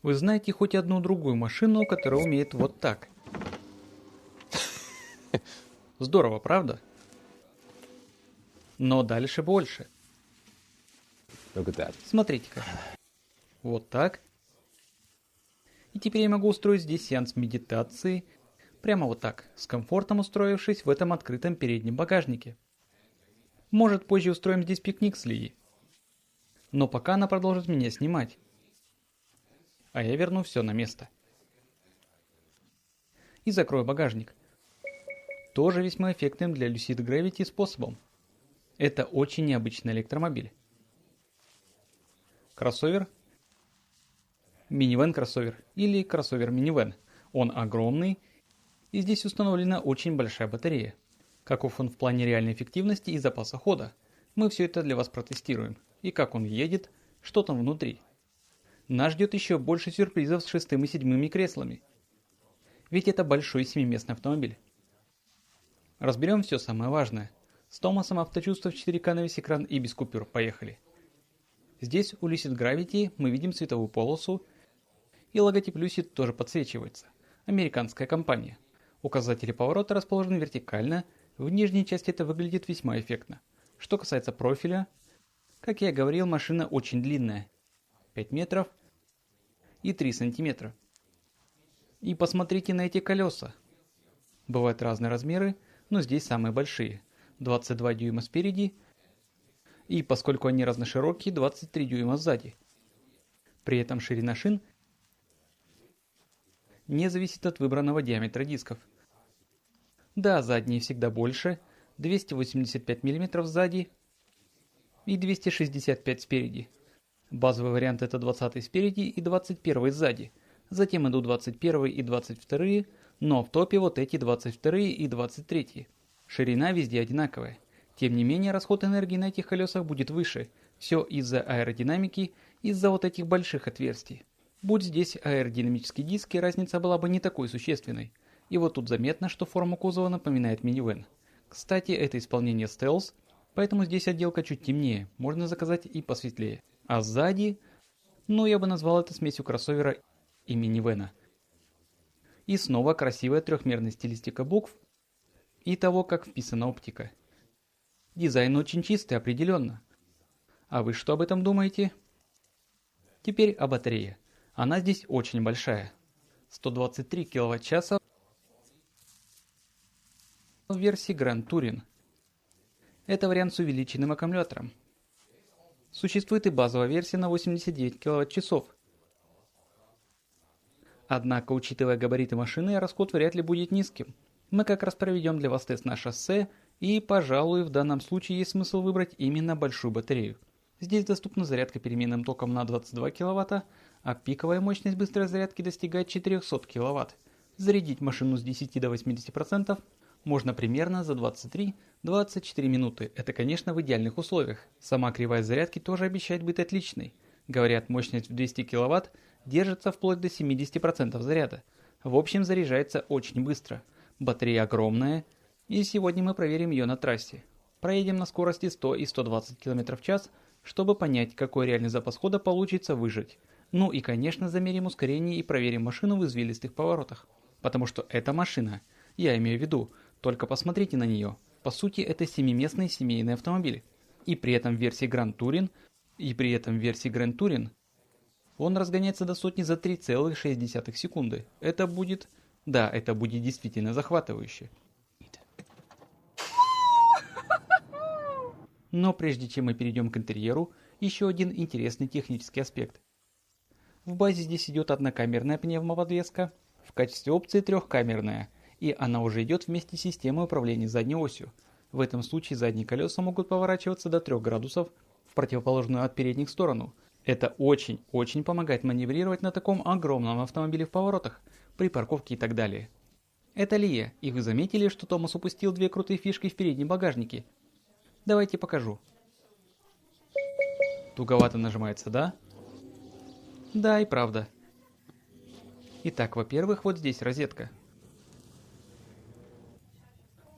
Вы знаете хоть одну другую машину, которая умеет вот так? Здорово, правда? Но дальше больше. Look at that. Смотрите-ка. Вот так. И теперь я могу устроить здесь сеанс медитации, прямо вот так, с комфортом устроившись в этом открытом переднем багажнике. Может, позже устроим здесь пикник с Лией. Но пока она продолжит меня снимать. А я верну все на место. И закрою багажник. Тоже весьма эффектным для Lucid Gravity способом. Это очень необычный электромобиль. Кроссовер, минивэн-кроссовер или кроссовер-минивэн. Он огромный, и здесь установлена очень большая батарея. Каков он в плане реальной эффективности и запаса хода? Мы все это для вас протестируем. И как он едет, что там внутри. Нас ждет еще больше сюрпризов с 6 и 7 креслами. Ведь это большой 7-местный автомобиль. Разберем все самое важное. С Томасом авточувство в 4К на весь экран и без купюр. Поехали. Здесь у Lucid Gravity мы видим световую полосу, и логотип Lucid тоже подсвечивается. Американская компания. Указатели поворота расположены вертикально, в нижней части это выглядит весьма эффектно. Что касается профиля, как я и говорил, машина очень длинная. 5 метров и 3 сантиметра. И посмотрите на эти колеса. Бывают разные размеры, но здесь самые большие. 22 дюйма спереди, и поскольку они разноширокие, 23 дюйма сзади. При этом ширина шин не зависит от выбранного диаметра дисков. Да, задние всегда больше, 285 мм сзади и 265 спереди. Базовый вариант это 20 спереди и 21 сзади. Затем идут 21 и 22, но в топе вот эти 22 и 23. Ширина везде одинаковая. Тем не менее, расход энергии на этих колесах будет выше. Все из-за аэродинамики, из-за вот этих больших отверстий. Будь здесь аэродинамические диски, разница была бы не такой существенной. И вот тут заметно, что форма кузова напоминает минивэн. Кстати, это исполнение стелс, поэтому здесь отделка чуть темнее, можно заказать и посветлее. А сзади, ну я бы назвал это смесью кроссовера и минивэна. И снова красивая трехмерная стилистика букв и того, как вписана оптика. Дизайн очень чистый, определенно. А вы что об этом думаете? Теперь о батарее. Она здесь очень большая. 123 кВт-часа в версии Grand Touring. Это вариант с увеличенным аккумулятором. Существует и базовая версия на 89 кВт-часов. Однако, учитывая габариты машины, расход вряд ли будет низким. Мы как раз проведем для вас тест на шоссе, и, пожалуй, в данном случае есть смысл выбрать именно большую батарею. Здесь доступна зарядка переменным током на 22 кВт, а пиковая мощность быстрой зарядки достигает 400 кВт. Зарядить машину с 10 до 80% можно примерно за 23-24 минуты. Это, конечно, в идеальных условиях. Сама кривая зарядки тоже обещает быть отличной. Говорят, мощность в 200 кВт держится вплоть до 70% заряда. В общем, заряжается очень быстро. Батарея огромная, и сегодня мы проверим ее на трассе. Проедем на скорости 100 и 120 км в час, чтобы понять, какой реальный запас хода получится выжать. Ну и, конечно, замерим ускорение и проверим машину в извилистых поворотах. Потому что эта машина, я имею в виду, только посмотрите на нее. По сути, это 7-местный семейный автомобиль. И при этом в версии Grand Touring, он разгоняется до сотни за 3,6 секунды. Это будет действительно захватывающе. Но прежде чем мы перейдем к интерьеру, еще один интересный технический аспект. В базе здесь идет однокамерная пневмоподвеска, в качестве опции трехкамерная, и она уже идет вместе с системой управления задней осью. В этом случае задние колеса могут поворачиваться до 3 градусов в противоположную от передних сторону. Это очень помогает маневрировать на таком огромном автомобиле в поворотах, при парковке и так далее. Это Лия, и вы заметили, что Томас упустил две крутые фишки в переднем багажнике? Давайте покажу. Туговато нажимается, да? Да, и правда. Итак, во-первых, вот здесь розетка.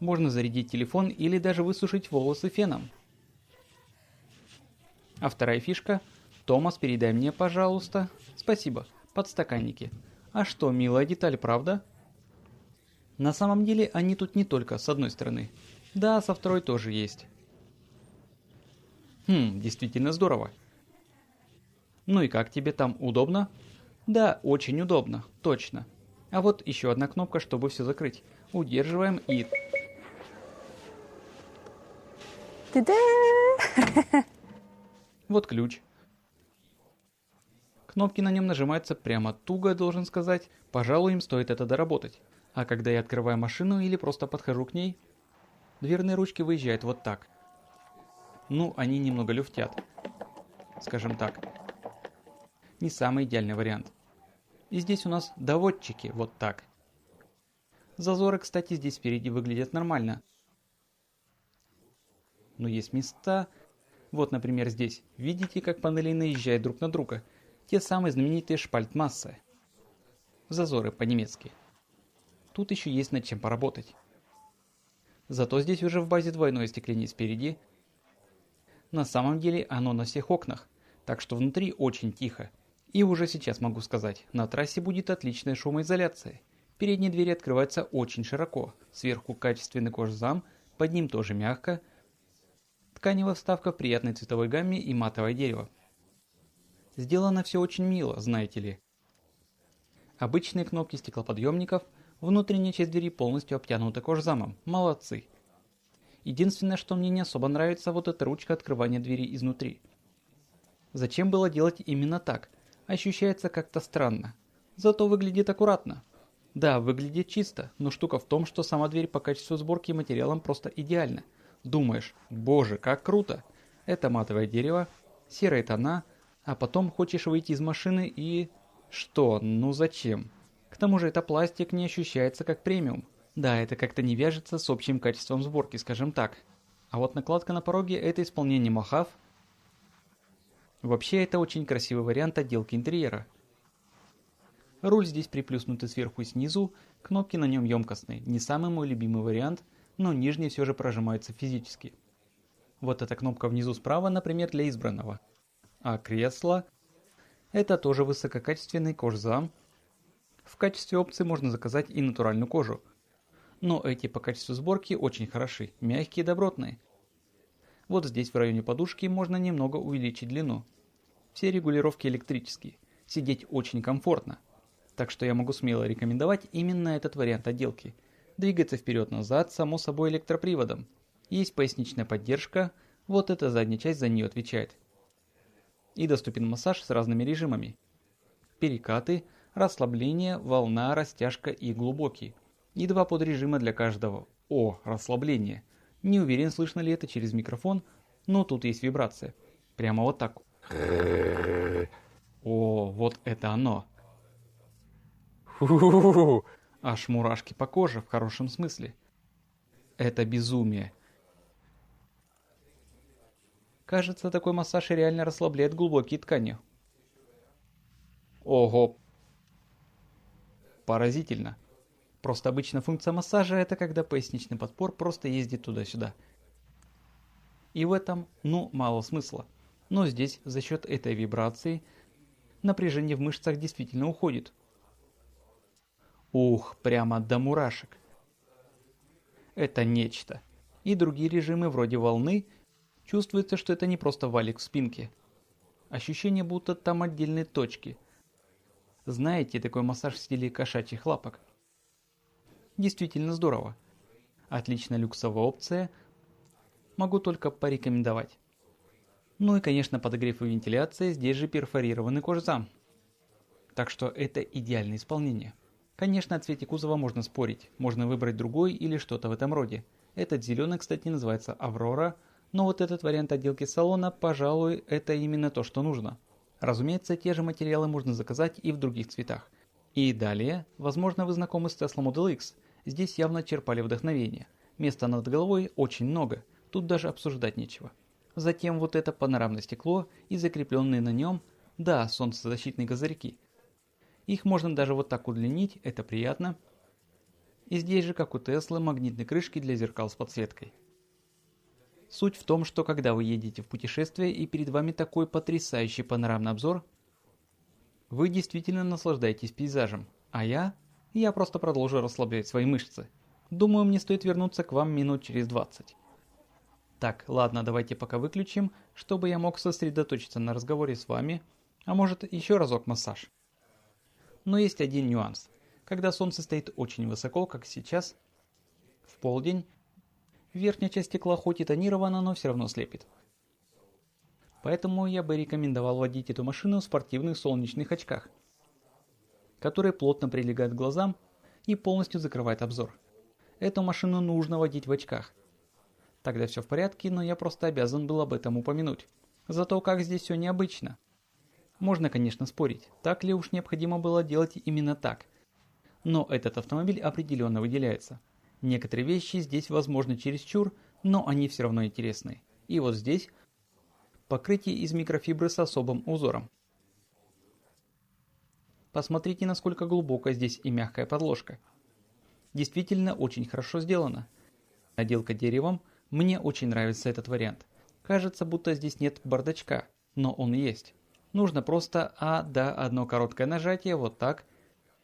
Можно зарядить телефон или даже высушить волосы феном. А вторая фишка. Томас, передай мне, пожалуйста. Спасибо. Подстаканники. А что, милая деталь, правда? На самом деле они тут не только с одной стороны. Да, со второй тоже есть. Действительно здорово. Ну и как тебе там, удобно? Да, очень удобно, точно. А вот еще одна кнопка, чтобы все закрыть. Удерживаем и... Вот ключ. Кнопки на нем нажимаются прямо туго, должен сказать. Пожалуй, им стоит это доработать. А когда я открываю машину или просто подхожу к ней, дверные ручки выезжают вот так. Ну, они немного люфтят. Скажем так. Не самый идеальный вариант. И здесь у нас доводчики, вот так. Зазоры, кстати, здесь спереди выглядят нормально. Но есть места... Вот, например, здесь. Видите, как панели наезжают друг на друга? Те самые знаменитые шпальтмассы. Зазоры по-немецки. Тут еще есть над чем поработать. Зато здесь уже в базе двойное остекление спереди. На самом деле оно на всех окнах, так что внутри очень тихо. И уже сейчас могу сказать, на трассе будет отличная шумоизоляция. Передние двери открываются очень широко. Сверху качественный кожзам, под ним тоже мягко. Тканевая вставка в приятной цветовой гамме и матовое дерево. Сделано все очень мило, знаете ли. Обычные кнопки стеклоподъемников, внутренняя часть двери полностью обтянута кожзамом. Молодцы. Единственное, что мне не особо нравится, вот эта ручка открывания двери изнутри. Зачем было делать именно так? Ощущается как-то странно. Зато выглядит аккуратно. Да, выглядит чисто, но штука в том, что сама дверь по качеству сборки и материалам просто идеальна. Думаешь, боже, как круто! Это матовое дерево, серые тона, а потом хочешь выйти из машины и... Что? Ну зачем? К тому же это пластик не ощущается как премиум. Да, это как-то не вяжется с общим качеством сборки, скажем так. А вот накладка на пороге — это исполнение Мохав. Вообще, это очень красивый вариант отделки интерьера. Руль здесь приплюснутый сверху и снизу, кнопки на нем емкостные. Не самый мой любимый вариант, но нижние все же прожимаются физически. Вот эта кнопка внизу справа, например, для избранного. А кресло — это тоже высококачественный кожзам. В качестве опции можно заказать и натуральную кожу. Но эти по качеству сборки очень хороши, мягкие и добротные. Вот здесь в районе подушки можно немного увеличить длину. Все регулировки электрические, сидеть очень комфортно. Так что я могу смело рекомендовать именно этот вариант отделки. Двигаться вперед-назад, само собой, электроприводом. Есть поясничная поддержка, вот эта задняя часть за нее отвечает. И доступен массаж с разными режимами. Перекаты, расслабление, волна, растяжка и глубокий. И два подрежима для каждого. О, расслабление. Не уверен, слышно ли это через микрофон, но тут есть вибрация. Прямо вот так. О, вот это оно. Аж мурашки по коже в хорошем смысле. Это безумие. Кажется, такой массаж реально расслабляет глубокие ткани. Ого. Поразительно. Просто обычно функция массажа — это когда поясничный подпор просто ездит туда-сюда. И в этом, мало смысла. Но здесь, за счет этой вибрации, напряжение в мышцах действительно уходит. Ух, прямо до мурашек. Это нечто. И другие режимы вроде волны, чувствуется, что это не просто валик в спинке. Ощущение, будто там отдельные точки. Знаете, такой массаж в стиле кошачьих лапок. Действительно здорово. Отличная люксовая опция. Могу только порекомендовать. Ну и, конечно, подогрев и вентиляция, здесь же перфорированный кожзам. Так что это идеальное исполнение. Конечно, о цвете кузова можно спорить. Можно выбрать другой или что-то в этом роде. Этот зеленый, кстати, называется Аврора. Но вот этот вариант отделки салона, пожалуй, это именно то, что нужно. Разумеется, те же материалы можно заказать и в других цветах. И далее, возможно, вы знакомы с Tesla Model X. Здесь явно черпали вдохновение. Места над головой очень много, тут даже обсуждать нечего. Затем вот это панорамное стекло и закрепленные на нем, да, солнцезащитные козырьки. Их можно даже вот так удлинить, это приятно. И здесь же, как у Теслы, магнитные крышки для зеркал с подсветкой. Суть в том, что когда вы едете в путешествие и перед вами такой потрясающий панорамный обзор, Вы действительно наслаждаетесь пейзажем, а я просто продолжу расслаблять свои мышцы. Думаю, мне стоит вернуться к вам минут через 20. Так, ладно, давайте пока выключим, чтобы я мог сосредоточиться на разговоре с вами, а может еще разок массаж. Но есть один нюанс. Когда солнце стоит очень высоко, как сейчас, в полдень, верхняя часть стекла хоть и тонирована, но все равно слепит. Поэтому я бы рекомендовал водить эту машину в спортивных солнечных очках, которые плотно прилегают к глазам и полностью закрывают обзор. Эту машину нужно водить в очках. Тогда все в порядке, но я просто обязан был об этом упомянуть. Зато как здесь все необычно. Можно, конечно, спорить, так ли уж необходимо было делать именно так. Но этот автомобиль определенно выделяется. Некоторые вещи здесь возможно чересчур, но они все равно интересны. И вот здесь покрытие из микрофибры с особым узором. Посмотрите, насколько глубокая здесь и мягкая подложка. Действительно очень хорошо сделано. Отделка деревом, мне очень нравится этот вариант. Кажется, будто здесь нет бардачка, но он есть. Нужно просто одно короткое нажатие, вот так.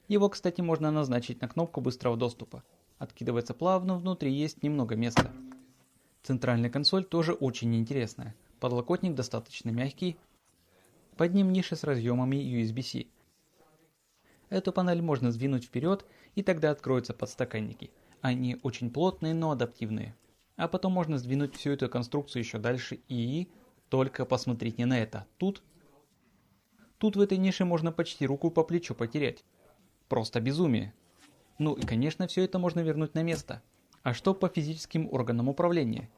Его, кстати, можно назначить на кнопку быстрого доступа. Откидывается плавно, внутри есть немного места. Центральная консоль тоже очень интересная. Подлокотник достаточно мягкий. Под ним ниша с разъемами USB-C. Эту панель можно сдвинуть вперед, и тогда откроются подстаканники. Они очень плотные, но адаптивные. А потом можно сдвинуть всю эту конструкцию еще дальше и... Только посмотрите на это. Тут в этой нише можно почти руку по плечу потерять. Просто безумие. Ну и конечно все это можно вернуть на место. А что по физическим органам управления?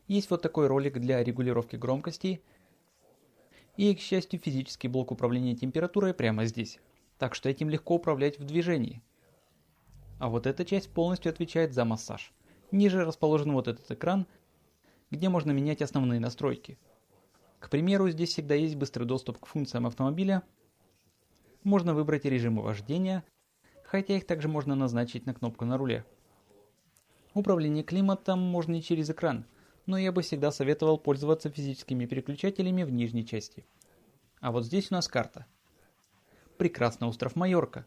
Есть вот такой ролик для регулировки громкости. И, к счастью, физический блок управления температурой прямо здесь. Так что этим легко управлять в движении. А вот эта часть полностью отвечает за массаж. Ниже расположен вот этот экран, где можно менять основные настройки. К примеру, здесь всегда есть быстрый доступ к функциям автомобиля. Можно выбрать режимы вождения, хотя их также можно назначить на кнопку на руле. Управление климатом можно и через экран, но я бы всегда советовал пользоваться физическими переключателями в нижней части. А вот здесь у нас карта. Прекрасный остров Майорка.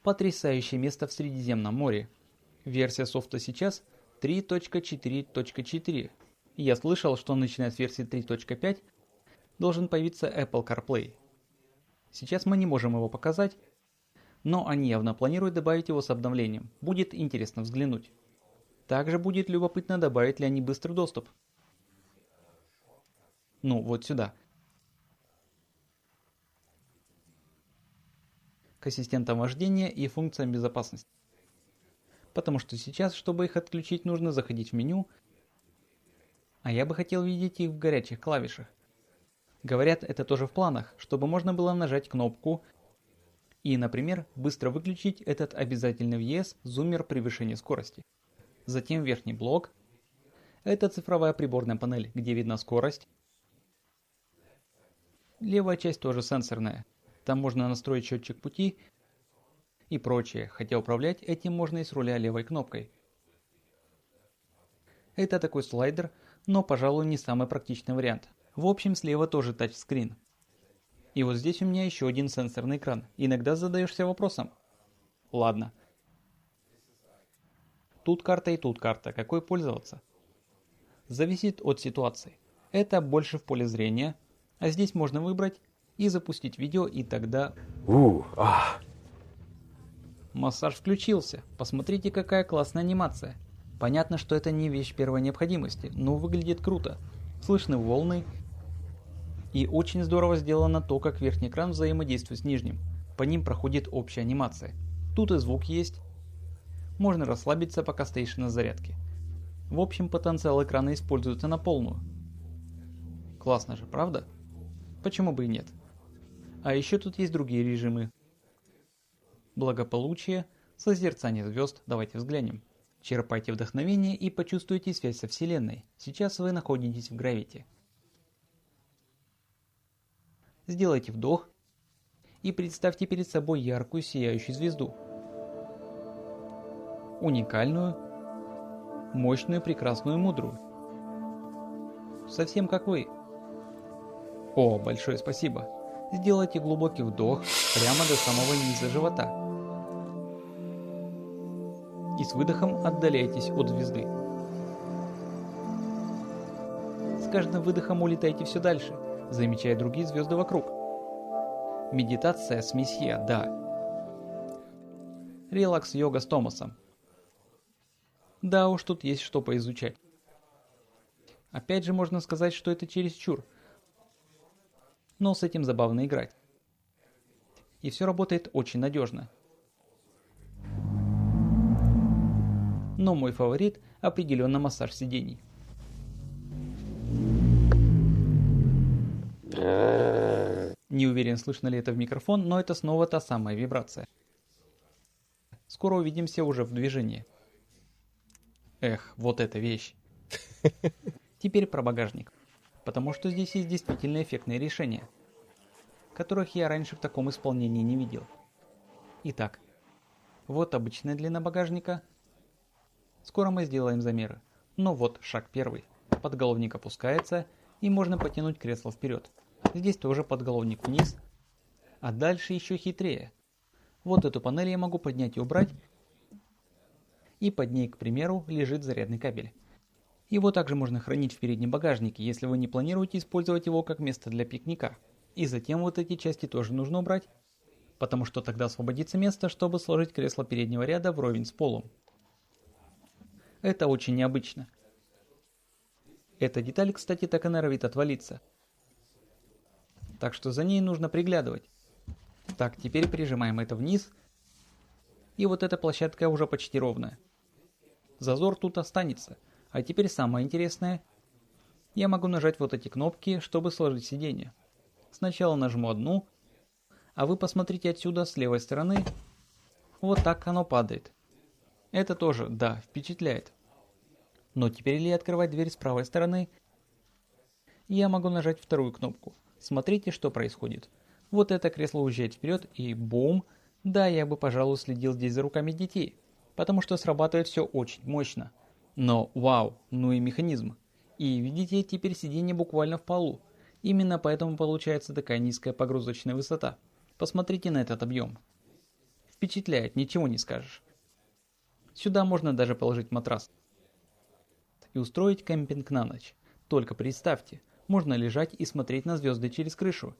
Потрясающее место в Средиземном море. Версия софта сейчас 3.4.4. Я слышал, что начиная с версии 3.5 должен появиться Apple CarPlay. Сейчас мы не можем его показать, но они явно планируют добавить его с обновлением. Будет интересно взглянуть. Также будет любопытно, добавить ли они быстрый доступ. Ну, вот сюда. К ассистентам вождения и функциям безопасности. Потому что сейчас, чтобы их отключить, нужно заходить в меню, а я бы хотел видеть их в горячих клавишах. Говорят, это тоже в планах, чтобы можно было нажать кнопку и, например, быстро выключить этот обязательный в ES зуммер превышения скорости. Затем верхний блок. Это цифровая приборная панель, где видна скорость. Левая часть тоже сенсорная. Там можно настроить счетчик пути и прочее, хотя управлять этим можно и с руля левой кнопкой. Это такой слайдер, но, пожалуй, не самый практичный вариант. В общем, слева тоже тачскрин. И вот здесь у меня еще один сенсорный экран. Иногда задаешься вопросом. Ладно. Тут карта и тут карта. Какой пользоваться? Зависит от ситуации. Это больше в поле зрения. А здесь можно выбрать и запустить видео, и тогда... Массаж включился. Посмотрите, какая классная анимация. Понятно, что это не вещь первой необходимости, но выглядит круто. Слышны волны. И очень здорово сделано то, как верхний экран взаимодействует с нижним. По ним проходит общая анимация. Тут и звук есть. Можно расслабиться, пока стоишь на зарядке. В общем, потенциал экрана используется на полную. Классно же, правда? Почему бы и нет? А еще тут есть другие режимы. Благополучие, созерцание звезд, давайте взглянем. Черпайте вдохновение и почувствуйте связь со Вселенной. Сейчас вы находитесь в Gravity. Сделайте вдох и представьте перед собой яркую сияющую звезду. Уникальную, мощную, прекрасную и мудрую. Совсем как вы. О, большое спасибо. Сделайте глубокий вдох прямо до самого низа живота. И с выдохом отдаляйтесь от звезды. С каждым выдохом улетайте все дальше, замечая другие звезды вокруг. Медитация с месье, да. Релакс-йога с Томасом. Да уж, тут есть что поизучать. Опять же можно сказать, что это чересчур. Но с этим забавно играть. И все работает очень надежно. Но мой фаворит определенно массаж сидений. Не уверен, слышно ли это в микрофон, но это снова та самая вибрация. Скоро увидимся уже в движении. Эх, вот эта вещь. Теперь про багажник. Потому что здесь есть действительно эффектные решения, которых я раньше в таком исполнении не видел. Итак, вот обычная длина багажника. Скоро мы сделаем замеры. Но вот шаг первый. Подголовник опускается, и можно потянуть кресло вперед. Здесь тоже подголовник вниз. А дальше еще хитрее. Вот эту панель я могу поднять и убрать. И под ней, к примеру, лежит зарядный кабель. Его также можно хранить в переднем багажнике, если вы не планируете использовать его как место для пикника. И затем вот эти части тоже нужно убрать, потому что тогда освободится место, чтобы сложить кресло переднего ряда вровень с полом. Это очень необычно. Эта деталь, кстати, так и норовит отвалиться. Так что за ней нужно приглядывать. Так, теперь прижимаем это вниз. И вот эта площадка уже почти ровная. Зазор тут останется. А теперь самое интересное. Я могу нажать вот эти кнопки, чтобы сложить сиденье. Сначала нажму одну, а вы посмотрите отсюда с левой стороны. Вот так оно падает. Это тоже, да, впечатляет. Но теперь ли открывать дверь с правой стороны? Я могу нажать вторую кнопку. Смотрите, что происходит. Вот это кресло уезжает вперед и бум. Да, я бы, пожалуй, следил здесь за руками детей, потому что срабатывает все очень мощно. Но вау, ну и механизм. И видите, теперь сиденье буквально в полу. Именно поэтому получается такая низкая погрузочная высота. Посмотрите на этот объем. Впечатляет, ничего не скажешь. Сюда можно даже положить матрас и устроить кемпинг на ночь. Только представьте, можно лежать и смотреть на звезды через крышу.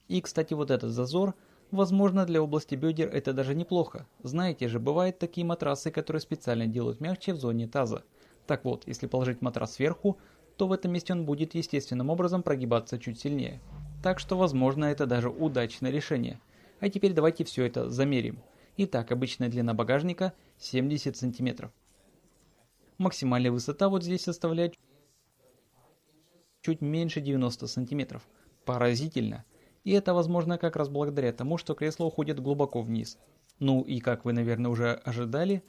И, кстати, вот этот зазор, возможно, для области бедер это даже неплохо. Знаете же, бывают такие матрасы, которые специально делают мягче в зоне таза. Так вот, если положить матрас сверху, то в этом месте он будет естественным образом прогибаться чуть сильнее. Так что, возможно, это даже удачное решение. А теперь давайте все это замерим. Итак, обычная длина багажника 70 см. Максимальная высота вот здесь составляет чуть меньше 90 см. Поразительно. И это возможно как раз благодаря тому, что кресло уходит глубоко вниз. Ну и как вы, наверное, уже ожидали,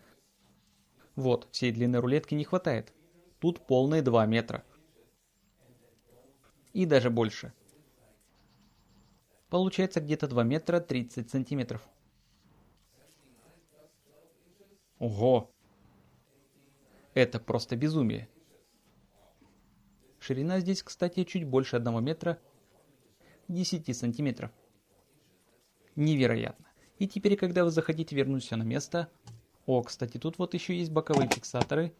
вот, всей длины рулетки не хватает. Тут полные 2 метра. И даже больше. Получается где-то 2 метра 30 сантиметров. Ого! Это просто безумие. Ширина здесь, кстати, чуть больше 1 метра 10 сантиметров. Невероятно. И теперь, когда вы захотите вернуть все на место... О, кстати, тут вот еще есть боковые фиксаторы.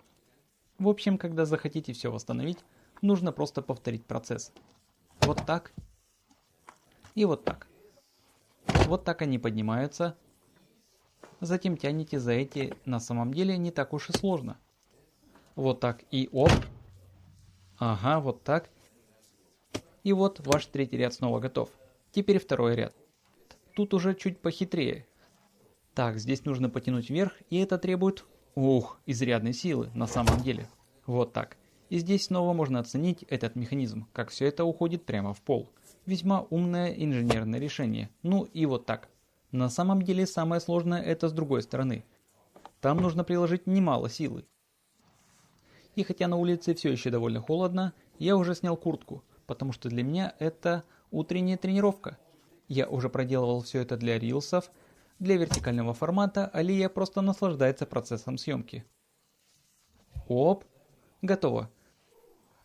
В общем, когда захотите все восстановить, нужно просто повторить процесс. Вот так. И вот так. Вот так они поднимаются. Затем тянете за эти, на самом деле не так уж и сложно. Вот так и оп. Ага, вот так. И вот ваш третий ряд снова готов. Теперь второй ряд. Тут уже чуть похитрее. Так, здесь нужно потянуть вверх, и это требует, изрядной силы на самом деле. Вот так. И здесь снова можно оценить этот механизм, как все это уходит прямо в пол. Весьма умное инженерное решение. Ну и вот так. На самом деле самое сложное это с другой стороны. Там нужно приложить немало силы. И хотя на улице все еще довольно холодно, я уже снял куртку, потому что для меня это утренняя тренировка. Я уже проделывал все это для рилсов, для вертикального формата, а Лия просто наслаждается процессом съемки. Оп, готово.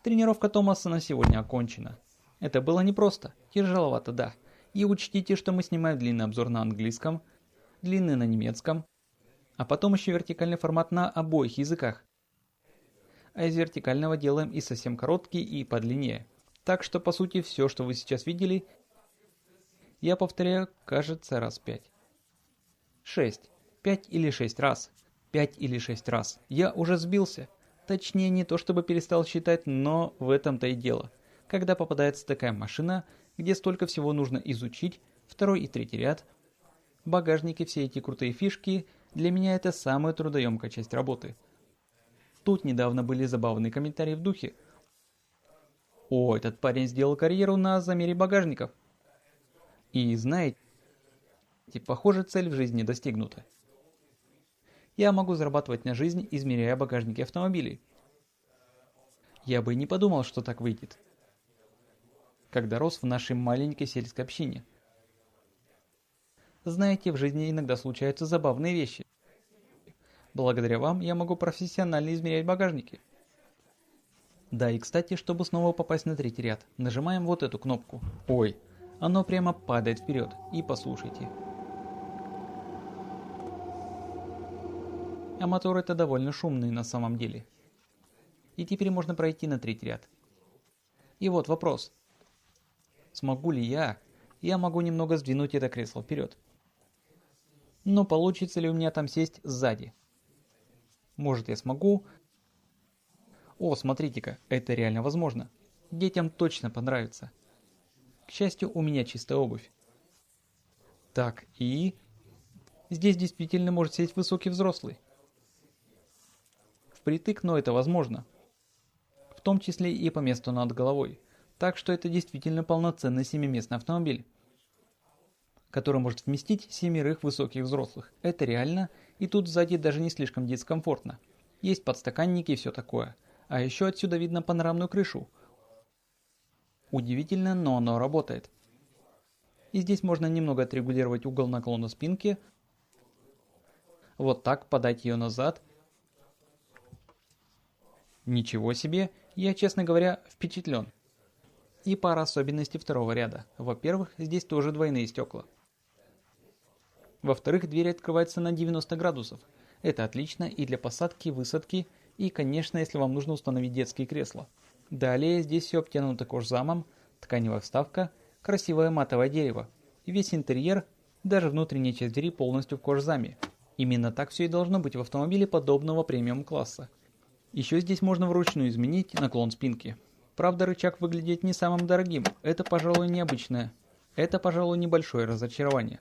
Тренировка Томаса на сегодня окончена. Это было непросто, тяжеловато, да. И учтите, что мы снимаем длинный обзор на английском, длинный на немецком, а потом еще вертикальный формат на обоих языках. А из вертикального делаем и совсем короткий, и подлиннее. Так что, по сути, все, что вы сейчас видели, я повторяю, кажется, раз 5. 6. 5 или 6 раз. 5 или 6 раз. Я уже сбился. Точнее, не то чтобы перестал считать, но в этом-то и дело. Когда попадается такая машина, где столько всего нужно изучить, второй и третий ряд, багажник и все эти крутые фишки, для меня это самая трудоемкая часть работы. Тут недавно были забавные комментарии в духе: «О, этот парень сделал карьеру на замере багажников». И знаете, похоже, цель в жизни достигнута. Я могу зарабатывать на жизнь, измеряя багажники автомобилей. Я бы и не подумал, что так выйдет, когда рос в нашей маленькой сельской общине. Знаете, в жизни иногда случаются забавные вещи. Благодаря вам я могу профессионально измерять багажники. Да, и кстати, чтобы снова попасть на третий ряд, нажимаем вот эту кнопку. Ой, оно прямо падает вперед. И послушайте. А моторы-то довольно шумные на самом деле. И теперь можно пройти на третий ряд. И вот вопрос. Смогу ли я? Я могу немного сдвинуть это кресло вперед. Но получится ли у меня там сесть сзади? Может, я смогу? О, смотрите-ка, это реально возможно. Детям точно понравится. К счастью, у меня чистая обувь. Так, и... Здесь действительно может сесть высокий взрослый. Впритык, но это возможно. В том числе и по месту над головой. Так что это действительно полноценный семиместный автомобиль, который может вместить 7 высоких взрослых. Это реально, и тут сзади даже не слишком дискомфортно. Есть подстаканники и все такое. А еще отсюда видно панорамную крышу. Удивительно, но оно работает. И здесь можно немного отрегулировать угол наклона спинки. Вот так, подать ее назад. Ничего себе, я, честно говоря, впечатлен. И пара особенностей второго ряда. Во-первых, здесь тоже двойные стекла. Во-вторых, дверь открывается на 90 градусов. Это отлично и для посадки, высадки, и, конечно, если вам нужно установить детские кресла. Далее здесь все обтянуто кожзамом, тканевая вставка, красивое матовое дерево. И весь интерьер, даже внутренняя часть двери полностью в кожзаме. Именно так все и должно быть в автомобиле подобного премиум-класса. Еще здесь можно вручную изменить наклон спинки. Правда, рычаг выглядит не самым дорогим, это, пожалуй, необычное. Это, пожалуй, небольшое разочарование.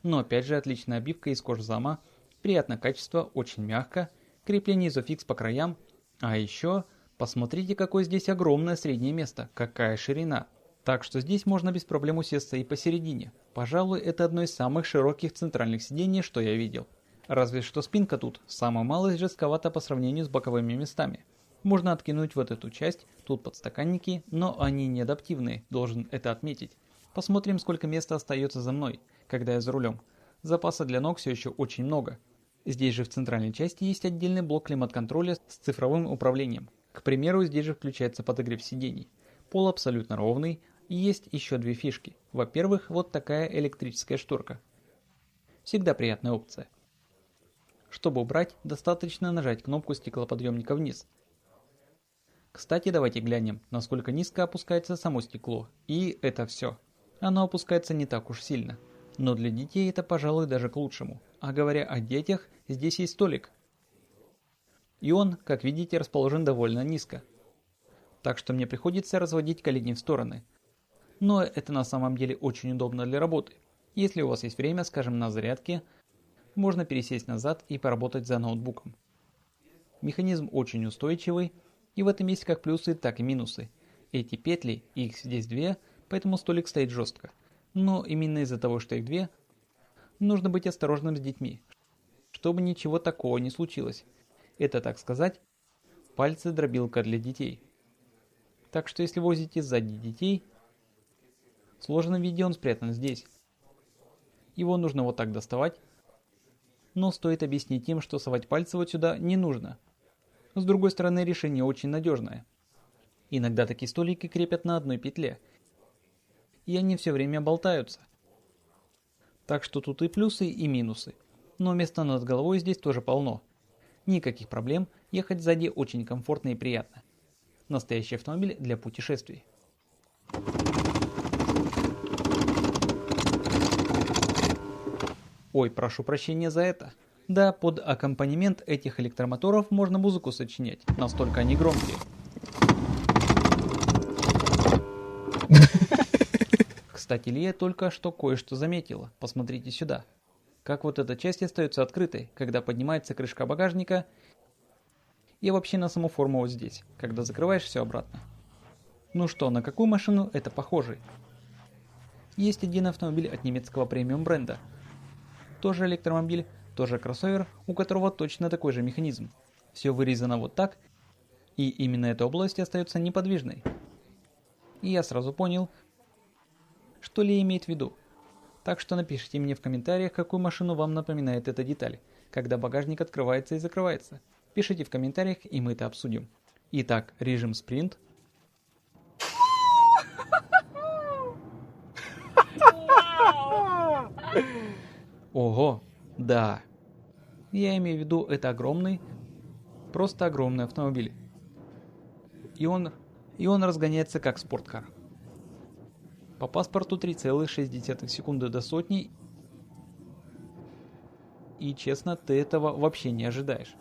Но опять же отличная обивка из кожзама, приятное качество, очень мягко, крепление изофикс по краям. А еще, посмотрите, какое здесь огромное среднее место, какая ширина. Так что здесь можно без проблем усесться и посередине. Пожалуй, это одно из самых широких центральных сидений, что я видел. Разве что спинка тут самая малость жестковата по сравнению с боковыми местами. Можно откинуть вот эту часть, тут подстаканники, но они не адаптивные, должен это отметить. Посмотрим, сколько места остается за мной, когда я за рулем. Запаса для ног все еще очень много. Здесь же в центральной части есть отдельный блок климат-контроля с цифровым управлением. К примеру, здесь же включается подогрев сидений. Пол абсолютно ровный, и есть еще две фишки. Во-первых, вот такая электрическая шторка. Всегда приятная опция. Чтобы убрать, достаточно нажать кнопку стеклоподъемника вниз. Кстати, давайте глянем, насколько низко опускается само стекло. И это все. Оно опускается не так уж сильно. Но для детей это, пожалуй, даже к лучшему. А говоря о детях, здесь есть столик. И он, как видите, расположен довольно низко. Так что мне приходится разводить колени в стороны. Но это на самом деле очень удобно для работы. Если у вас есть время, скажем, на зарядке, можно пересесть назад и поработать за ноутбуком. Механизм очень устойчивый, и в этом есть как плюсы, так и минусы. Эти петли, их здесь две, поэтому столик стоит жестко. Но именно из-за того, что их две, нужно быть осторожным с детьми, чтобы ничего такого не случилось. Это, так сказать, пальцы-дробилка для детей. Так что если возите сзади детей, в сложенном виде он спрятан здесь. Его нужно вот так доставать, но стоит объяснить им, что совать пальцы вот сюда не нужно. С другой стороны, решение очень надежное. Иногда такие столики крепят на одной петле, и они все время болтаются. Так что тут и плюсы, и минусы. Но места над головой здесь тоже полно. Никаких проблем, ехать сзади очень комфортно и приятно. Настоящий автомобиль для путешествий. Ой, прошу прощения за это. Да, под аккомпанемент этих электромоторов можно музыку сочинять, настолько они громкие. Кстати, Лия только что кое-что заметила. Посмотрите сюда. Как вот эта часть остается открытой, когда поднимается крышка багажника, и вообще на саму форму вот здесь, когда закрываешь все обратно. Ну что, на какую машину это похоже? Есть один автомобиль от немецкого премиум бренда. Тоже электромобиль, тоже кроссовер, у которого точно такой же механизм. Все вырезано вот так, и именно эта область остается неподвижной. И я сразу понял, что Ли имеет в виду. Так что напишите мне в комментариях, какую машину вам напоминает эта деталь, когда багажник открывается и закрывается. Пишите в комментариях, и мы это обсудим. Итак, режим спринт. Ого, да. Я имею в виду, это огромный, просто огромный автомобиль. И он разгоняется как спорткар. По паспорту 3,6 секунды до сотни. И честно, ты этого вообще не ожидаешь.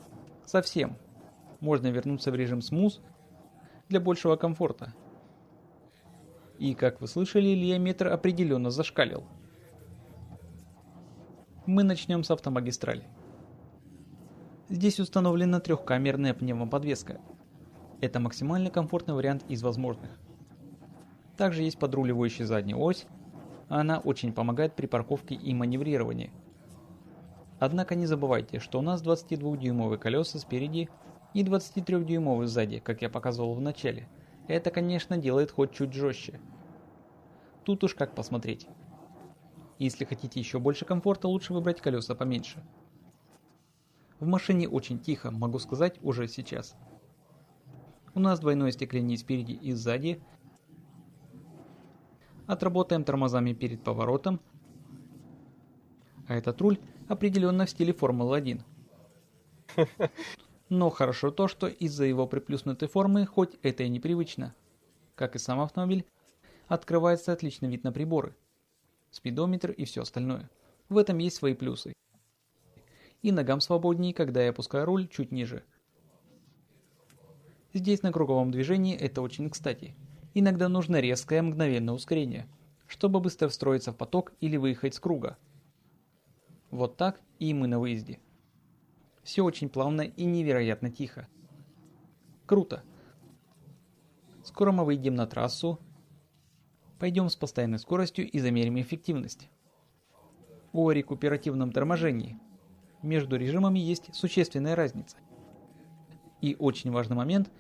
Совсем. Можно вернуться в режим смуз для большего комфорта. И как вы слышали, лиометр определенно зашкалил. Мы начнем с автомагистрали. Здесь установлена трехкамерная пневмоподвеска. Это максимально комфортный вариант из возможных. Также есть подруливающая задняя ось, она очень помогает при парковке и маневрировании. Однако не забывайте, что у нас 22-дюймовые колеса спереди и 23-дюймовые сзади, как я показывал в начале. Это, конечно, делает ход чуть жестче. Тут уж как посмотреть. Если хотите еще больше комфорта, лучше выбрать колеса поменьше. В машине очень тихо, могу сказать уже сейчас. У нас двойное остекление спереди и сзади. Отработаем тормозами перед поворотом. А этот руль определенно в стиле Формулы-1. Но хорошо то, что из-за его приплюснутой формы, хоть это и непривычно, как и сам автомобиль, открывается отличный вид на приборы, спидометр и все остальное. В этом есть свои плюсы. И ногам свободнее, когда я опускаю руль чуть ниже. Здесь на круговом движении это очень кстати. Иногда нужно резкое мгновенное ускорение, чтобы быстро встроиться в поток или выехать с круга. Вот так и мы на выезде. Все очень плавно и невероятно тихо. Круто. Скоро мы выйдем на трассу. Пойдем с постоянной скоростью и замерим эффективность. О рекуперативном торможении. Между режимами есть существенная разница. И очень важный момент.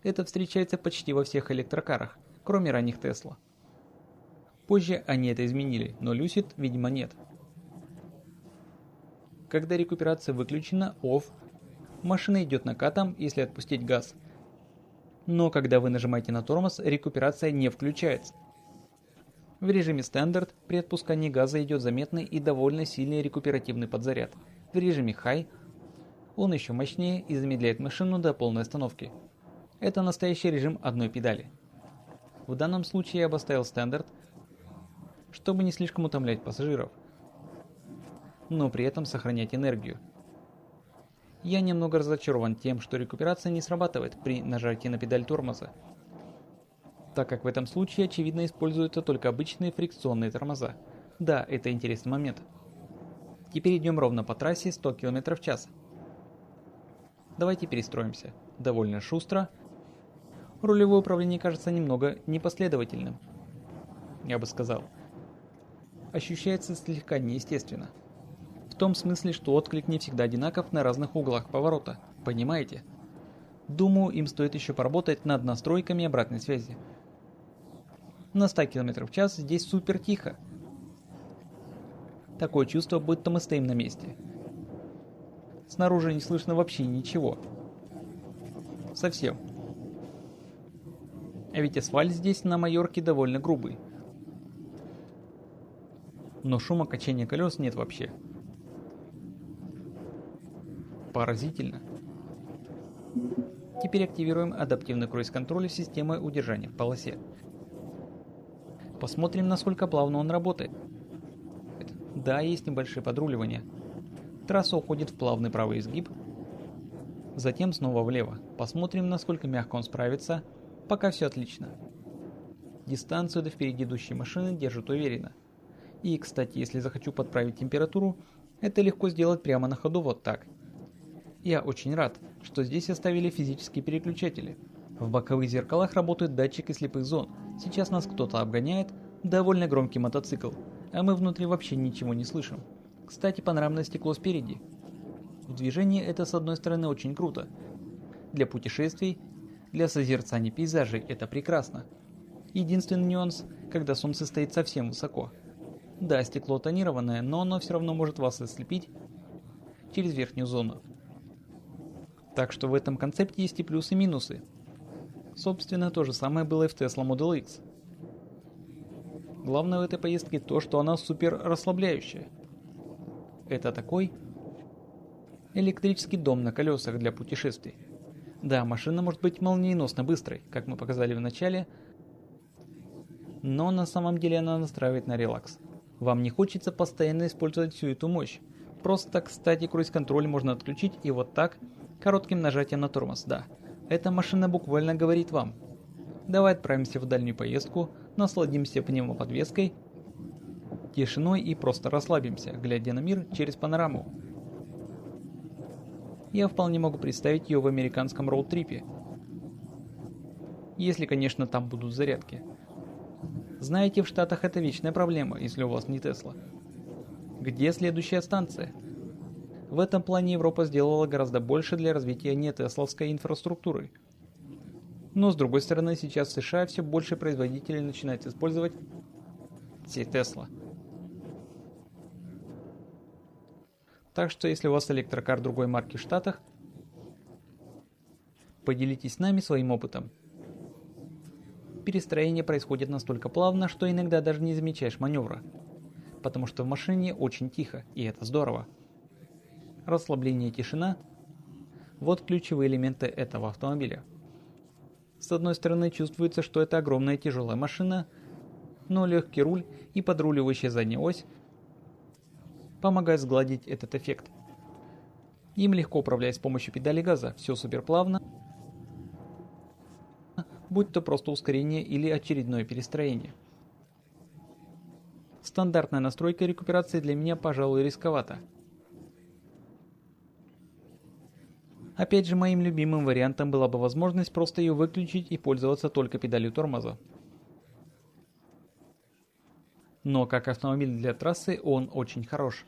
Это встречается почти во всех электрокарах, кроме ранних Tesla. Позже они это изменили, но Lucid, видимо, нет. Когда рекуперация выключена, off, машина идет накатом, если отпустить газ. Но когда вы нажимаете на тормоз, рекуперация не включается. В режиме стандарт при отпускании газа идет заметный и довольно сильный рекуперативный подзаряд. В режиме high он еще мощнее и замедляет машину до полной остановки. Это настоящий режим одной педали. В данном случае я обоставил стандарт, чтобы не слишком утомлять пассажиров, но при этом сохранять энергию. Я немного разочарован тем, что рекуперация не срабатывает при нажатии на педаль тормоза, так как в этом случае очевидно используются только обычные фрикционные тормоза. Да, это интересный момент. Теперь идем ровно по трассе 100 км в час. Давайте перестроимся. Довольно шустро. Рулевое управление кажется немного непоследовательным. Я бы сказал. Ощущается слегка неестественно. В том смысле, что отклик не всегда одинаков на разных углах поворота. Понимаете? Думаю, им стоит еще поработать над настройками обратной связи. На 100 км в час здесь супер тихо. Такое чувство, будто мы стоим на месте. Снаружи не слышно вообще ничего. Совсем. А ведь асфальт здесь на Майорке довольно грубый. Но шума качения колес нет вообще. Поразительно. Теперь активируем адаптивный круиз-контроль системы удержания в полосе. Посмотрим, насколько плавно он работает. Да, есть небольшие подруливания. Трасса уходит в плавный правый изгиб, затем снова влево. Посмотрим, насколько мягко он справится. Пока все отлично. Дистанцию до впереди идущей машины держит уверенно. И, кстати, если захочу подправить температуру, это легко сделать прямо на ходу вот так. Я очень рад, что здесь оставили физические переключатели. В боковых зеркалах работают датчики слепых зон. Сейчас нас кто-то обгоняет, довольно громкий мотоцикл, а мы внутри вообще ничего не слышим. Кстати, панорамное стекло спереди. В движении это с одной стороны очень круто. Для путешествий, для созерцания пейзажей это прекрасно. Единственный нюанс, когда солнце стоит совсем высоко. Да, стекло тонированное, но оно все равно может вас ослепить через верхнюю зону. Так что в этом концепте есть и плюсы, и минусы. Собственно, то же самое было и в Tesla Model X. Главное в этой поездке то, что она супер расслабляющая. Это такой электрический дом на колесах для путешествий. Да, машина может быть молниеносно быстрой, как мы показали в начале, но на самом деле она настраивает на релакс. Вам не хочется постоянно использовать всю эту мощь. Просто, кстати, круиз-контроль можно отключить и вот так, коротким нажатием на тормоз, да. Эта машина буквально говорит вам: давай отправимся в дальнюю поездку, насладимся пневмоподвеской, тишиной и просто расслабимся, глядя на мир через панораму. Я вполне могу представить ее в американском роуд-трипе. Если, конечно, там будут зарядки. Знаете, в Штатах это вечная проблема, если у вас не Тесла. Где следующая станция? В этом плане Европа сделала гораздо больше для развития нетесловской инфраструктуры. Но с другой стороны, сейчас в США все больше производителей начинают использовать все Тесла. Так что если у вас электрокар другой марки в Штатах, поделитесь с нами своим опытом. Перестроение происходит настолько плавно, что иногда даже не замечаешь маневра, потому что в машине очень тихо, и это здорово. Расслабление и тишина – вот ключевые элементы этого автомобиля. С одной стороны, чувствуется, что это огромная тяжелая машина, но легкий руль и подруливающая задняя ось помогают сгладить этот эффект. Им легко управлять с помощью педали газа, все суперплавно, будь то просто ускорение или очередное перестроение. Стандартная настройка рекуперации для меня, пожалуй, рисковата. Опять же, моим любимым вариантом была бы возможность просто ее выключить и пользоваться только педалью тормоза. Но как автомобиль для трассы он очень хорош.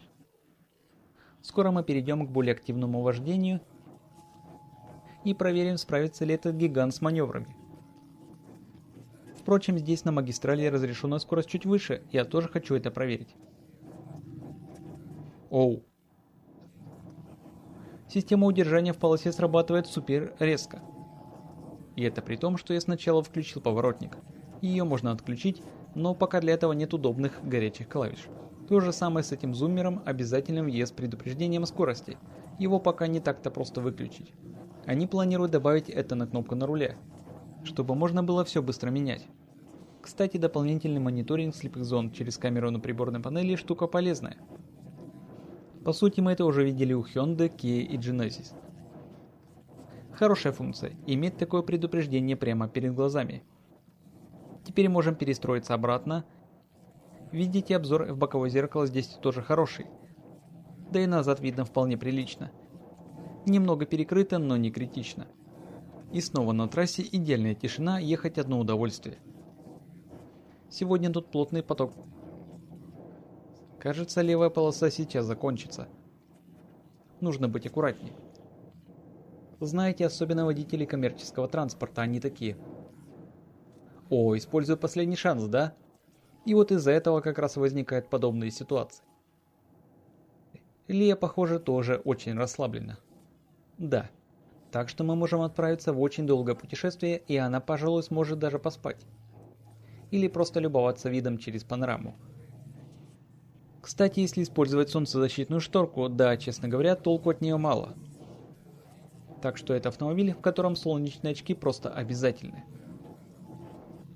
Скоро мы перейдем к более активному вождению и проверим, справится ли этот гигант с маневрами. Впрочем, здесь на магистрали разрешена скорость чуть выше, я тоже хочу это проверить. Оу. Система удержания в полосе срабатывает супер резко. И это при том, что я сначала включил поворотник. Ее можно отключить, но пока для этого нет удобных горячих клавиш. То же самое с этим зуммером, обязательным въезд с предупреждением скорости. Его пока не так-то просто выключить. Они планируют добавить это на кнопку на руле, чтобы можно было все быстро менять. Кстати, дополнительный мониторинг слепых зон через камеру на приборной панели штука полезная. По сути, мы это уже видели у Hyundai, Kia и Genesis. Хорошая функция – иметь такое предупреждение прямо перед глазами. Теперь можем перестроиться обратно. Видите, обзор в боковое зеркало здесь тоже хороший. Да и назад видно вполне прилично. Немного перекрыто, но не критично. И снова на трассе идеальная тишина, ехать одно удовольствие. Сегодня тут плотный поток. Кажется, левая полоса сейчас закончится. Нужно быть аккуратнее. Знаете, особенно водители коммерческого транспорта, они такие: о, использую последний шанс, да? И вот из-за этого как раз возникают подобные ситуации. Лия, похоже, тоже очень расслаблена. Да, Так что мы можем отправиться в очень долгое путешествие, и она, пожалуй, сможет даже поспать. Или просто любоваться видом через панораму. Кстати, если использовать солнцезащитную шторку, да, честно говоря, толку от нее мало. Так что это автомобиль, в котором солнечные очки просто обязательны.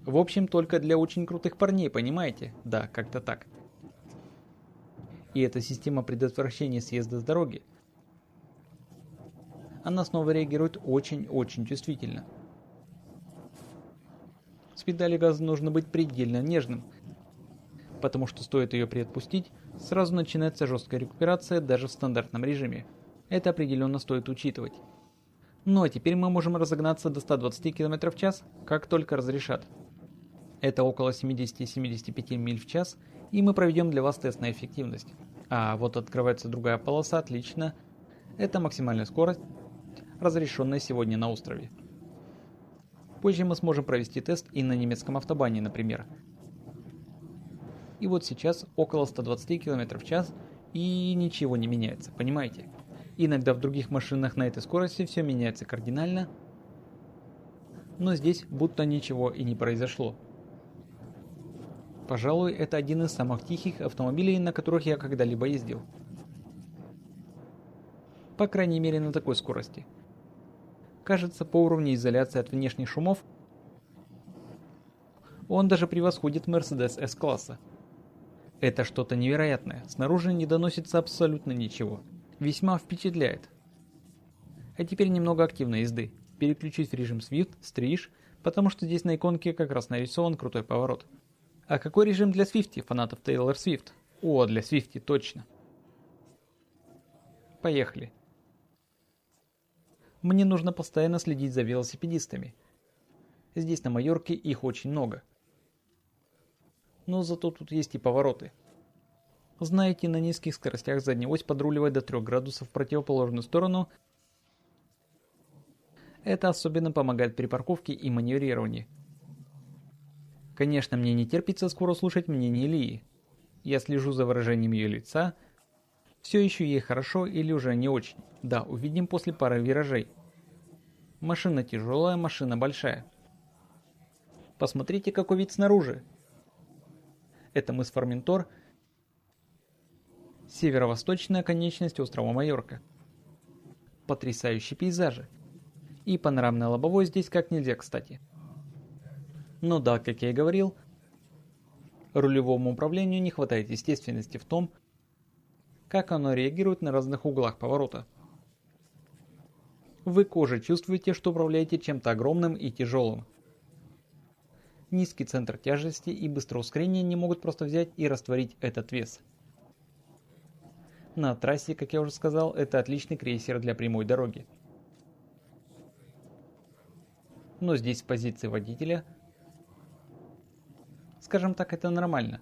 В общем, только для очень крутых парней, понимаете? Да, как-то так. И эта система предотвращения съезда с дороги, она снова реагирует очень-очень чувствительно. С педали газа нужно быть предельно нежным, потому что стоит ее приотпустить, сразу начинается жесткая рекуперация даже в стандартном режиме. Это определенно стоит учитывать. Ну а теперь мы можем разогнаться до 120 км в час, как только разрешат. Это около 70-75 миль в час, и мы проведем для вас тест на эффективность. А вот открывается другая полоса, отлично. Это максимальная скорость, разрешенная сегодня на острове. Позже мы сможем провести тест и на немецком автобане, например. И вот сейчас около 120 км в час, и ничего не меняется, понимаете? Иногда в других машинах на этой скорости все меняется кардинально, но здесь будто ничего и не произошло. Пожалуй, это один из самых тихих автомобилей, на которых я когда-либо ездил. По крайней мере, на такой скорости. Кажется, по уровню изоляции от внешних шумов он даже превосходит Mercedes S-класса. Это что-то невероятное, снаружи не доносится абсолютно ничего. Весьма впечатляет. А теперь немного активной езды. Переключить в режим Swift, стриж, потому что здесь на иконке как раз нарисован крутой поворот. А какой режим для Свифти, фанатов Тейлор Свифт? О, для Свифти, точно. Поехали. Мне нужно постоянно следить за велосипедистами. Здесь на Майорке их очень много. Но зато тут есть и повороты. Знаете, на низких скоростях задняя ось подруливает до 3 градусов в противоположную сторону. Это особенно помогает при парковке и маневрировании. Конечно, мне не терпится скоро слушать мнение Лии. Я слежу за выражением ее лица. Все еще ей хорошо или уже не очень. Да, увидим после пары виражей. Машина тяжелая, машина большая. Посмотрите, какой вид снаружи. Это мыс Форментор, северо-восточная конечность острова Майорка. Потрясающие пейзажи. И панорамное лобовое здесь как нельзя кстати. Но да, как я и говорил, рулевому управлению не хватает естественности в том, как оно реагирует на разных углах поворота. Вы кожей чувствуете, что управляете чем-то огромным и тяжелым. Низкий центр тяжести и быстрое ускорение не могут просто взять и растворить этот вес. На трассе, как я уже сказал, это отличный крейсер для прямой дороги. Но здесь с позиции водителя, скажем так, это нормально.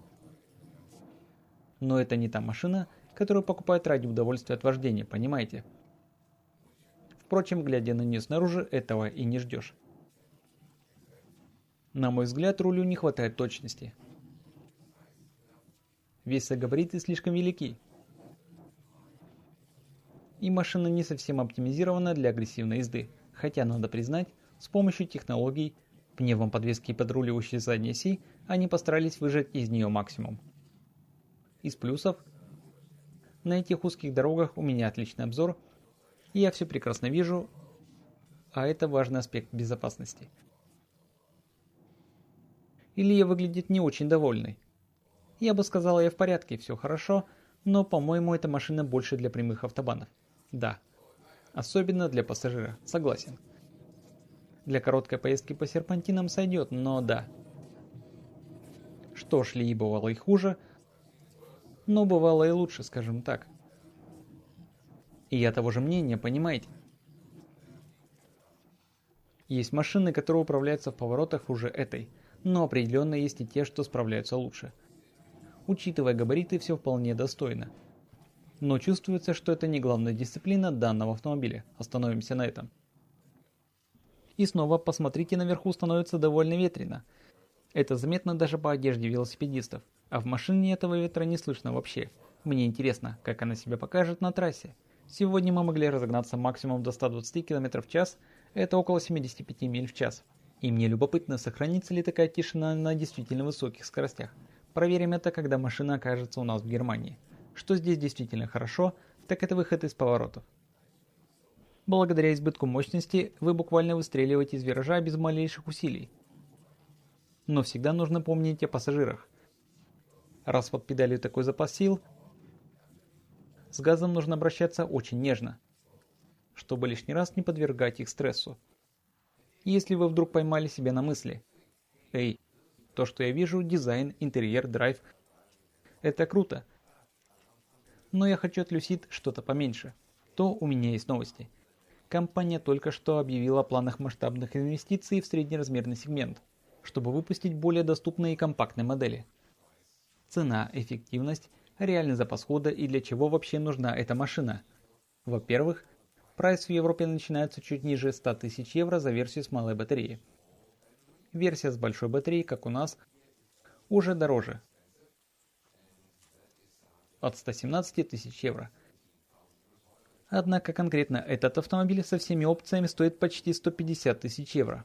Но это не та машина, которую покупают ради удовольствия от вождения, понимаете? Впрочем, глядя на нее снаружи, этого и не ждешь. На мой взгляд, рулю не хватает точности. Вес и габариты слишком велики. И машина не совсем оптимизирована для агрессивной езды, хотя, надо признать, с помощью технологий пневмоподвески и подруливающей задней оси они постарались выжать из нее максимум. Из плюсов, на этих узких дорогах у меня отличный обзор, и я все прекрасно вижу, а это важный аспект безопасности. Илья выглядит не очень довольной. Я бы сказала, я в порядке, все хорошо, но, по-моему, эта машина больше для прямых автобанов. Да, особенно для пассажира, согласен. Для короткой поездки по серпантинам сойдет, но да. Что ж, Ли бывало и хуже, но бывало и лучше, скажем так. И я того же мнения, понимаете? Есть машины, которые управляются в поворотах уже этой, но определенно есть и те, что справляются лучше. Учитывая габариты, все вполне достойно. Но чувствуется, что это не главная дисциплина данного автомобиля. Остановимся на этом. И снова посмотрите, наверху становится довольно ветрено. Это заметно даже по одежде велосипедистов. А в машине этого ветра не слышно вообще. Мне интересно, как она себя покажет на трассе. Сегодня мы могли разогнаться максимум до 120 км в час, это около 75 миль в час. И мне любопытно, сохранится ли такая тишина на действительно высоких скоростях. Проверим это, когда машина окажется у нас в Германии. Что здесь действительно хорошо, так это выход из поворотов. Благодаря избытку мощности вы буквально выстреливаете из виража без малейших усилий. Но всегда нужно помнить о пассажирах. Раз под педалью такой запас сил, с газом нужно обращаться очень нежно, чтобы лишний раз не подвергать их стрессу. Если вы вдруг поймали себя на мысли: «Эй, то, что я вижу, дизайн, интерьер, драйв — это круто, но я хочу от Lucid что-то поменьше», то у меня есть новости. Компания только что объявила о планах масштабных инвестиций в среднеразмерный сегмент, чтобы выпустить более доступные и компактные модели. Цена, эффективность, реальный запас хода и для чего вообще нужна эта машина. Во-первых, прайс в Европе начинается чуть ниже 100 тысяч евро за версию с малой батареей. Версия с большой батареей, как у нас, уже дороже. От 117 тысяч евро. Однако конкретно этот автомобиль со всеми опциями стоит почти 150 тысяч евро.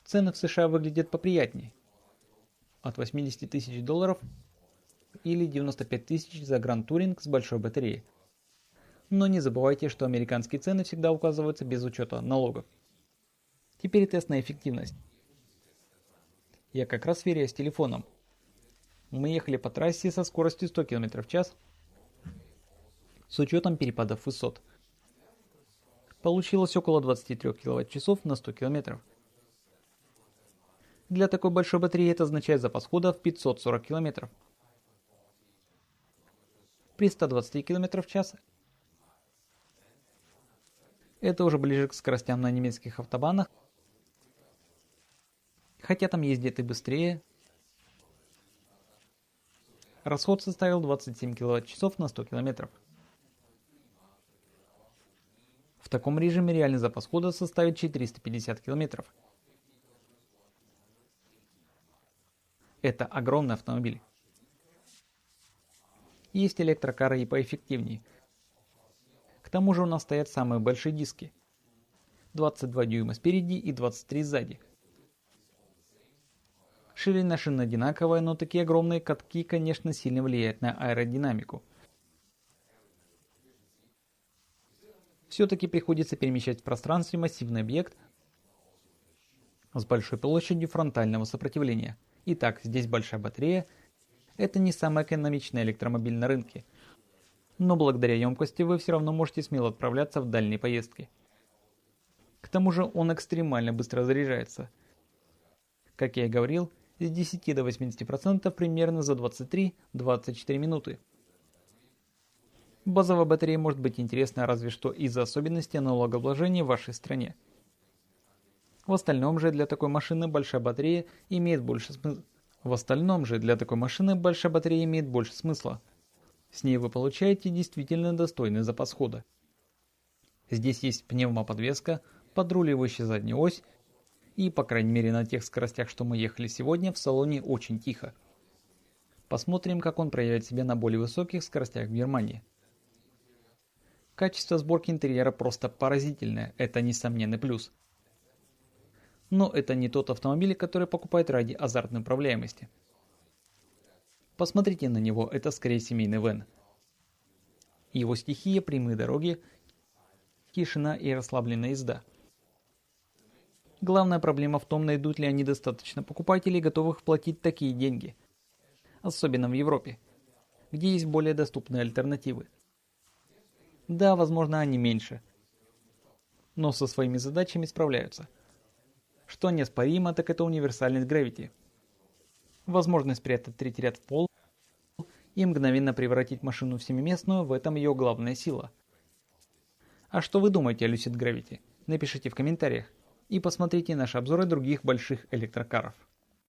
Цены в США выглядят поприятнее. От 80 тысяч долларов или 95 тысяч за Grand Touring с большой батареей. Но не забывайте, что американские цены всегда указываются без учета налогов. Теперь тест на эффективность. Я как раз сверяюсь с телефоном. Мы ехали по трассе со скоростью 100 км в час с учетом перепадов высот. Получилось около 23 кВт-часов на 100 км. Для такой большой батареи это означает запас хода в 540 км. При 120 км в час это уже ближе к скоростям на немецких автобанах, хотя там ездят и быстрее. Расход составил 27 кВт-часов на 100 км. В таком режиме реальный запас хода составит 450 км. Это огромный автомобиль. Есть электрокары и поэффективнее. К тому же у нас стоят самые большие диски. 22 дюйма спереди и 23 сзади. Ширина шин одинаковая, но такие огромные катки, конечно, сильно влияют на аэродинамику. Все-таки приходится перемещать в пространстве массивный объект с большой площадью фронтального сопротивления. Итак, здесь большая батарея. Это не самый экономичный электромобиль на рынке. Но благодаря емкости вы все равно можете смело отправляться в дальние поездки. К тому же он экстремально быстро заряжается. Как я и говорил, с 10 до 80% примерно за 23-24 минуты. Базовая батарея может быть интересна разве что из-за особенностей налогообложения в вашей стране. В остальном же для такой машины большая батарея имеет больше смысла. С ней вы получаете действительно достойный запас хода. Здесь есть пневмоподвеска, подруливающая задняя ось, и, по крайней мере на тех скоростях, что мы ехали сегодня, в салоне очень тихо. Посмотрим, как он проявит себя на более высоких скоростях в Германии. Качество сборки интерьера просто поразительное, это несомненный плюс. Но это не тот автомобиль, который покупают ради азартной управляемости. Посмотрите на него, это скорее семейный вэн. Его стихия – прямые дороги, тишина и расслабленная езда. Главная проблема в том, найдут ли они достаточно покупателей, готовых платить такие деньги. Особенно в Европе, где есть более доступные альтернативы. Да, возможно, они меньше, но со своими задачами справляются. Что неоспоримо, так это универсальность Gravity. Возможность спрятать третий ряд в пол и мгновенно превратить машину в семиместную, в этом ее главная сила. А что вы думаете о Lucid Gravity? Напишите в комментариях и посмотрите наши обзоры других больших электрокаров.